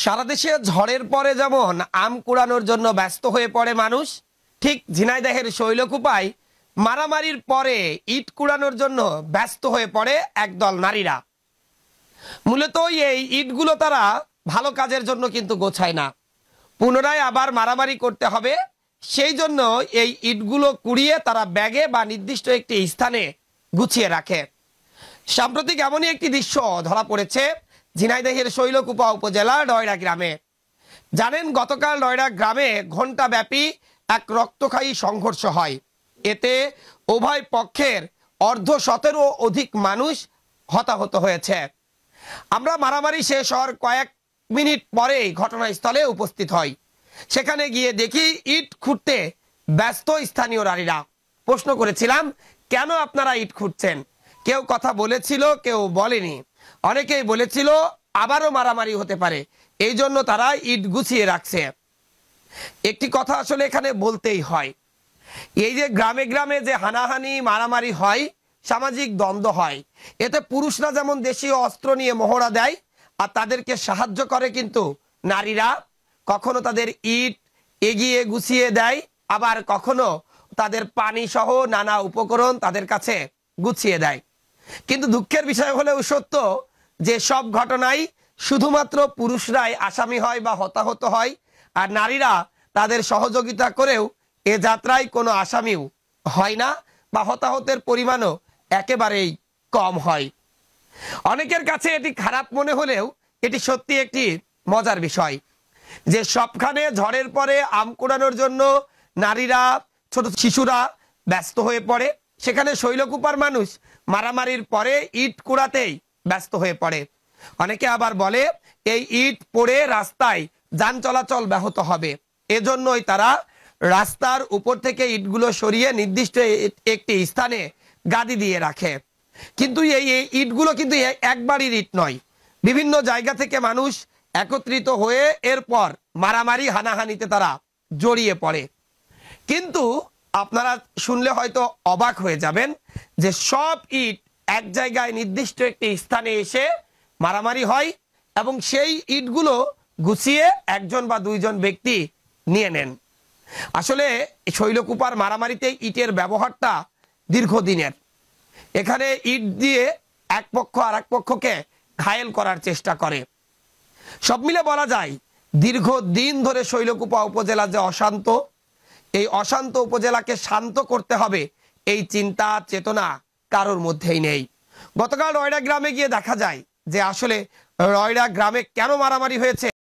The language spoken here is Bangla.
সারা দেশে ঝড়ের পরে যেমন আম কুড়ানোর জন্য ব্যস্ত হয়ে পড়ে মানুষ, ঠিক ঝিনাইদহের শৈলকুপায় মারামারির পরে ইট কুড়ানোর জন্য ব্যস্ত হয়ে পড়ে একদল নারীরা। মূলত এই ইটগুলো তারা ভালো কাজের জন্য কিন্তু গোছায় না, পুনরায় আবার মারামারি করতে হবে, সেই জন্য এই ইটগুলো কুড়িয়ে তারা ব্যাগে বা নির্দিষ্ট একটি স্থানে গুছিয়ে রাখে। সাম্প্রতিক এমনই একটি দৃশ্য ধরা পড়েছে ঝিনাইদহের শৈলকুপা উপজেলার ডয়রা গ্রামে। জানেন, গতকাল ডয়রা গ্রামে ঘণ্টাব্যাপী এক রক্তক্ষয়ী সংঘর্ষ হয়। এতে উভয় পক্ষের ১৫০ অধিক মানুষ হতাহত হয়েছে। আমরা মারামারি শেষ হওয়ার কয়েক মিনিট পরেই ঘটনাস্থলে উপস্থিত হই। সেখানে গিয়ে দেখি ইট খুঁড়তে ব্যস্ত স্থানীয় নারীরা। প্রশ্ন করেছিলাম, কেন আপনারা ইট খুঁড়ছেন? কেউ কথা বলেছিল, কেউ বলেনি। অনেকেই বলেছিল আবারও মারামারি হতে পারে, এই জন্য তারা ইট গুছিয়ে রাখছে। একটি কথা আসলে এখানে বলতেই হয়, এই যে গ্রামে গ্রামে যে হানাহানি মারামারি হয়, সামাজিক দ্বন্দ্ব হয়, এতে পুরুষরা যেমন দেশীয় অস্ত্র নিয়ে মহড়া দেয় আর তাদেরকে সাহায্য করে কিন্তু নারীরা। কখনো তাদের ইট এগিয়ে গুছিয়ে দেয়, আবার কখনো তাদের পানি সহ নানা উপকরণ তাদের কাছে গুছিয়ে দেয়। কিন্তু দুঃখের বিষয় হলেও সত্য যে সব ঘটনায় শুধুমাত্র পুরুষরাই আসামি হয় বা হতাহত হয়, আর নারীরা তাদের সহযোগিতা করেও এ যাত্রায় কোনো আসামিও হয় না বা হতাহতের পরিমাণও একেবারেই কম হয়। অনেকের কাছে এটি খারাপ মনে হলেও এটি সত্যি একটি মজার বিষয় যে সবখানে ঝড়ের পরে আম কুড়ানোর জন্য নারীরা, ছোট শিশুরা ব্যস্ত হয়ে পড়ে, সেখানে শৈলকুপার মানুষ মারামারির পরে ইট কুড়াতেই ব্যস্ত হয়ে পড়ে। অনেকে আবার বলে এই ইট পড়ে রাস্তায় যান চলাচল ব্যাহত হবে, এজন্যই তারা রাস্তার উপর থেকে ইটগুলো সরিয়ে নির্দিষ্ট একটি স্থানে গাদি দিয়ে রাখে। কিন্তু এই ইটগুলো কিন্তু একবারই ইট নয়, বিভিন্ন জায়গা থেকে মানুষ একত্রিত হয়ে এরপর মারামারি হানাহানিতে তারা জড়িয়ে পড়ে। কিন্তু আপনারা শুনলে হয়তো অবাক হয়ে যাবেন যে সব ইট এক জায়গায় নির্দিষ্ট একটি স্থানে এসে মারামারি হয় এবং সেই ইটগুলো গুছিয়ে একজন বা দুইজন ব্যক্তি নিয়ে নেন। আসলে শৈলকুপার মারামারিতে ইটের ব্যবহারটা দীর্ঘদিনের। এখানে ইট দিয়ে এক পক্ষ আর এক পক্ষকে ঘায়েল করার চেষ্টা করে। সব মিলে বলা যায় দীর্ঘদিন ধরে শৈলকুপা উপজেলা যে অশান্ত, এই অশান্ত উপজেলাকে শান্ত করতে হবে এই চিন্তা চেতনা কারোর মধ্যেই নেই। গতকাল রয়রা গ্রামে গিয়ে দেখা যায় যে আসলে রয়রা গ্রামে কেন মারামারি হয়েছে